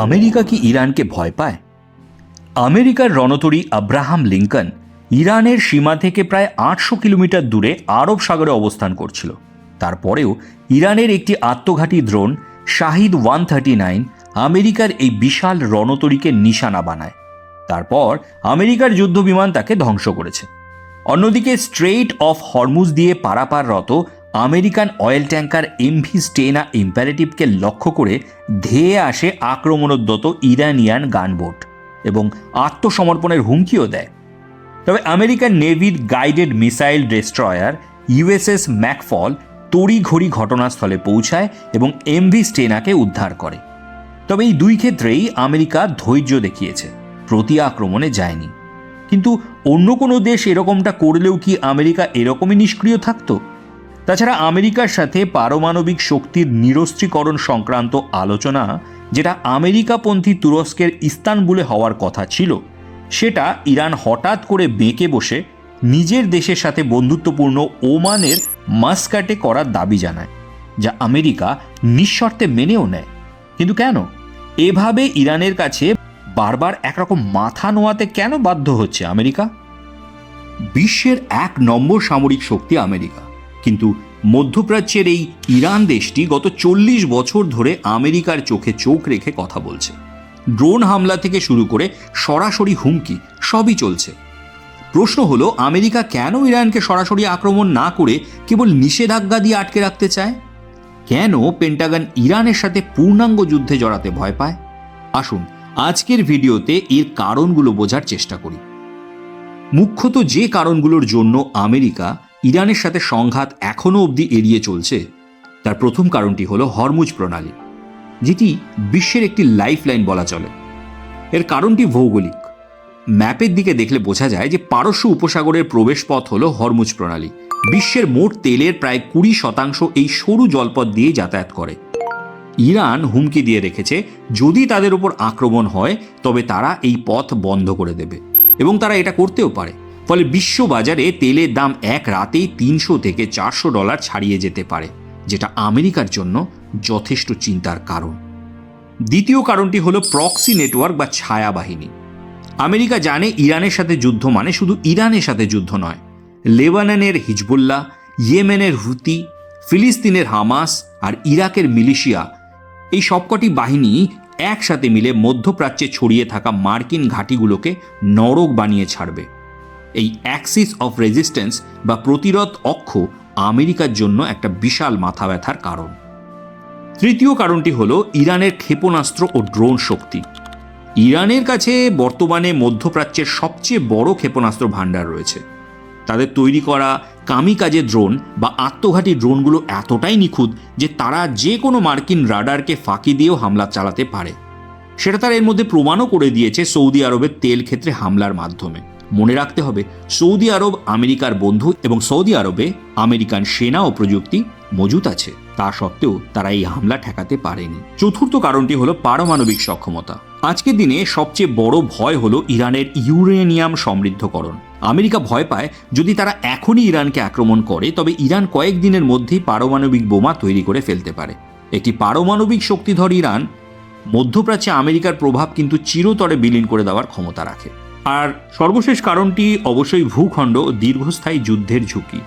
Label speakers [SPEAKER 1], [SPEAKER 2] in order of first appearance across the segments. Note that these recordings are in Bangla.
[SPEAKER 1] আমেরিকা কি ইরানকে ভয় পায়? আমেরিকার রণতরী আব্রাহাম লিঙ্কন ইরানের সীমা থেকে প্রায় ৮০০ কিলোমিটার দূরে আরব সাগরে অবস্থান করছিল। তারপরেও ইরানের একটি আত্মঘাতী ড্রোন শাহিদ 139 আমেরিকার এই বিশাল রণতরীকে নিশানা বানায়। তারপর আমেরিকার যুদ্ধবিমান তাকে ধ্বংস করেছে। অন্যদিকে স্ট্রেইট অফ হরমুজ দিয়ে পারাপাররত American oil tanker MV Stena ইম্পারেটিভকে লক্ষ্য করে ধেয়ে আসে আক্রমণোদ্যত ইরানিয়ান গানবোট এবং আত্মসমর্পণের হুমকিও দেয়। তবে আমেরিকান নেভির guided missile destroyer USS McFaul তড়িঘড়ি ঘটনাস্থলে পৌঁছায় এবং এমভি স্টেনাকে উদ্ধার করে। তবে এই দুই ক্ষেত্রেই আমেরিকা ধৈর্য দেখিয়েছে, প্রতি আক্রমণে যায়নি। কিন্তু অন্য কোনো দেশ এরকমটা করলেও কি আমেরিকা এরকমই নিষ্ক্রিয় থাকত? তাছাড়া আমেরিকার সাথে পারমাণবিক শক্তির নিরস্ত্রীকরণ সংক্রান্ত আলোচনা, যেটা আমেরিকাপন্থী তুরস্কের ইস্তানবুলে হওয়ার কথা ছিল, সেটা ইরান হঠাৎ করে বেঁকে বসে নিজের দেশের সাথে বন্ধুত্বপূর্ণ ওমানের মাস্কাটে করার দাবি জানায়, যা আমেরিকা নিঃশর্তে মেনেও নেয়। কিন্তু কেন এভাবে ইরানের কাছে বারবার একরকম মাথা নোয়াতে কেন বাধ্য হচ্ছে আমেরিকা? বিশ্বের ১ নম্বর সামরিক শক্তি আমেরিকা, কিন্তু মধ্যপ্রাচ্যের এই ইরান দেশটি গত ৪০ বছর ধরে আমেরিকার চোখে চোখ রেখে কথা বলছে। ড্রোন হামলা থেকে শুরু করে সরাসরি হুমকি সবই চলছে। প্রশ্ন হলো, আমেরিকা কেন ইরানকে সরাসরি আক্রমণ না করে কেবল নিষেধাজ্ঞা দিয়ে আটকে রাখতে চায়? কেন পেন্টাগন ইরানের সাথে পূর্ণাঙ্গ যুদ্ধে জড়াতে ভয় পায়? আসুন আজকের ভিডিওতে এর কারণগুলো বোঝার চেষ্টা করি। মুখ্যত যে কারণগুলোর জন্য আমেরিকা ইরানের সাথে সংঘাত এখনও অবধি এড়িয়ে চলছে, তার প্রথম কারণটি হলো হরমুজ প্রণালী, যেটি বিশ্বের একটি লাইফলাইন বলা চলে। এর কারণটি ভৌগোলিক। ম্যাপের দিকে দেখলে বোঝা যায় যে পারস্য উপসাগরের প্রবেশপথ হলো হরমুজ প্রণালী। বিশ্বের মোট তেলের প্রায় ২০% এই সরু জলপথ দিয়ে যাতায়াত করে। ইরান হুমকি দিয়ে রেখেছে, যদি তাদের উপর আক্রমণ হয় তবে তারা এই পথ বন্ধ করে দেবে, এবং তারা এটা করতেও পারে। ফলে বিশ্ববাজারে তেলের দাম এক রাতেই $৩০০ থেকে $৪০০ ছাড়িয়ে যেতে পারে, যেটা আমেরিকার জন্য যথেষ্ট চিন্তার কারণ। দ্বিতীয় কারণটি হলো প্রক্সি নেটওয়ার্ক বা ছায়া বাহিনী। আমেরিকা জানে ইরানের সাথে যুদ্ধ মানে শুধু ইরানের সাথে যুদ্ধ নয়। লেবাননের হিজবুল্লাহ, ইয়েমেনের হুতি, ফিলিস্তিনের হামাস আর ইরাকের মিলিশিয়া, এই সবকটি বাহিনী একসাথে মিলে মধ্যপ্রাচ্যে ছড়িয়ে থাকা মার্কিন ঘাঁটিগুলোকে নরক বানিয়ে ছাড়বে। এই অ্যাক্সিস অফ রেজিস্ট্যান্স বা প্রতিরোধ অক্ষ আমেরিকার জন্য একটা বিশাল মাথা ব্যথার কারণ। তৃতীয় কারণটি হলো ইরানের ক্ষেপণাস্ত্র ও ড্রোন শক্তি। ইরানের কাছে বর্তমানে মধ্যপ্রাচ্যের সবচেয়ে বড় ক্ষেপণাস্ত্র ভাণ্ডার রয়েছে। তাদের তৈরি করা কামিকাজে ড্রোন বা আত্মঘাতী ড্রোনগুলো এতটাই নিখুঁত যে তারা যে কোনো মার্কিন রাডারকে ফাঁকি দিয়েও হামলা চালাতে পারে। সেটা তারা এর মধ্যে প্রমাণও করে দিয়েছে সৌদি আরবের তেল ক্ষেত্রে হামলার মাধ্যমে। মনে রাখতে হবে, সৌদি আরব আমেরিকার বন্ধু এবং সৌদি আরবে আমেরিকান সেনা ও প্রযুক্তি মজুত আছে। তা সত্ত্বেও তারা এই হামলা ঠেকাতে পারেনি। চতুর্থ কারণটি হলো পারমাণবিক সক্ষমতা। আজকের দিনে সবচেয়ে বড় ভয় হলো ইরানের ইউরেনিয়াম সমৃদ্ধকরণ। আমেরিকা ভয় পায়, যদি তারা এখনই ইরানকে আক্রমণ করে তবে ইরান কয়েকদিনের মধ্যেই পারমাণবিক বোমা তৈরি করে ফেলতে পারে। একটি পারমাণবিক শক্তিধর ইরান মধ্যপ্রাচ্যে আমেরিকার প্রভাব কিন্তু চিরতরে বিলীন করে দেওয়ার ক্ষমতা রাখে। আর সর্বশেষ কারণটি অবশ্যই ভূখণ্ড ও দীর্ঘস্থায়ী যুদ্ধের ঝুঁকি।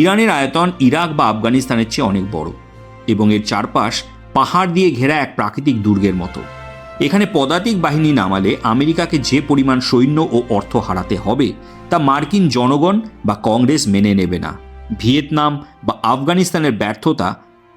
[SPEAKER 1] ইরানের আয়তন ইরাক বা আফগানিস্তানের চেয়ে অনেক বড় এবং এর চারপাশ পাহাড় দিয়ে ঘেরা এক প্রাকৃতিক দুর্গের মতো। এখানে পদাতিক বাহিনী নামালে আমেরিকাকে যে পরিমাণ সৈন্য ও অর্থ হারাতে হবে তা মার্কিন জনগণ বা কংগ্রেস মেনে নেবে না। ভিয়েতনাম বা আফগানিস্তানের ব্যর্থতা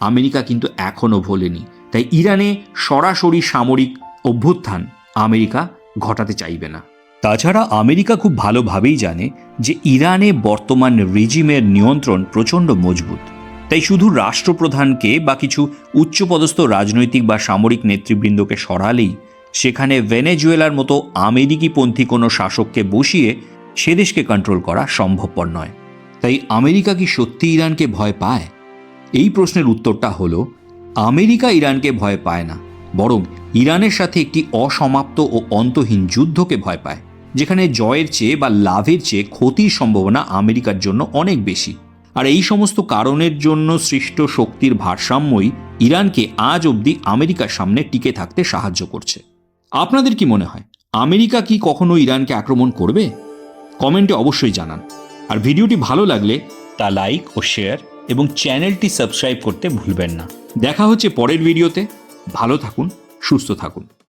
[SPEAKER 1] আমেরিকা কিন্তু এখনও ভোলেনি। তাই ইরানে সরাসরি সামরিক অভ্যুত্থান আমেরিকা ঘটাতে চাইবে না। তাছাড়া আমেরিকা খুব ভালোভাবেই জানে যে ইরানে বর্তমান রেজিমের নিয়ন্ত্রণ প্রচণ্ড মজবুত। তাই শুধু রাষ্ট্রপ্রধানকে বা কিছু উচ্চপদস্থ রাজনৈতিক বা সামরিক নেতৃবৃন্দকে সরালেই সেখানে ভেনেজুয়েলার মতো আমেরিকিপন্থী কোনো শাসককে বসিয়ে সে দেশকে কন্ট্রোল করা সম্ভবপর নয়। তাই আমেরিকা কি সত্যি ইরানকে ভয় পায়? এই প্রশ্নের উত্তরটা হলো, আমেরিকা ইরানকে ভয় পায় না, বরং ইরানের সাথে একটি অসমাপ্ত ও অন্তহীন যুদ্ধকে ভয় পায়, যেখানে জয়ের চেয়ে বা লাভের চেয়ে ক্ষতির সম্ভাবনা আমেরিকার জন্য অনেক বেশি। আর এই সমস্ত কারণের জন্য সৃষ্ট শক্তির ভারসাম্যই ইরানকে আজ অবধি আমেরিকার সামনে টিকে থাকতে সাহায্য করছে। আপনাদের কি মনে হয়, আমেরিকা কি কখনো ইরানকে আক্রমণ করবে? কমেন্টে অবশ্যই জানান। আর ভিডিওটি ভালো লাগলে তা লাইক ও শেয়ার এবং চ্যানেলটি সাবস্ক্রাইব করতে ভুলবেন না। দেখা হচ্ছে পরের ভিডিওতে। ভালো থাকুন, সুস্থ থাকুন।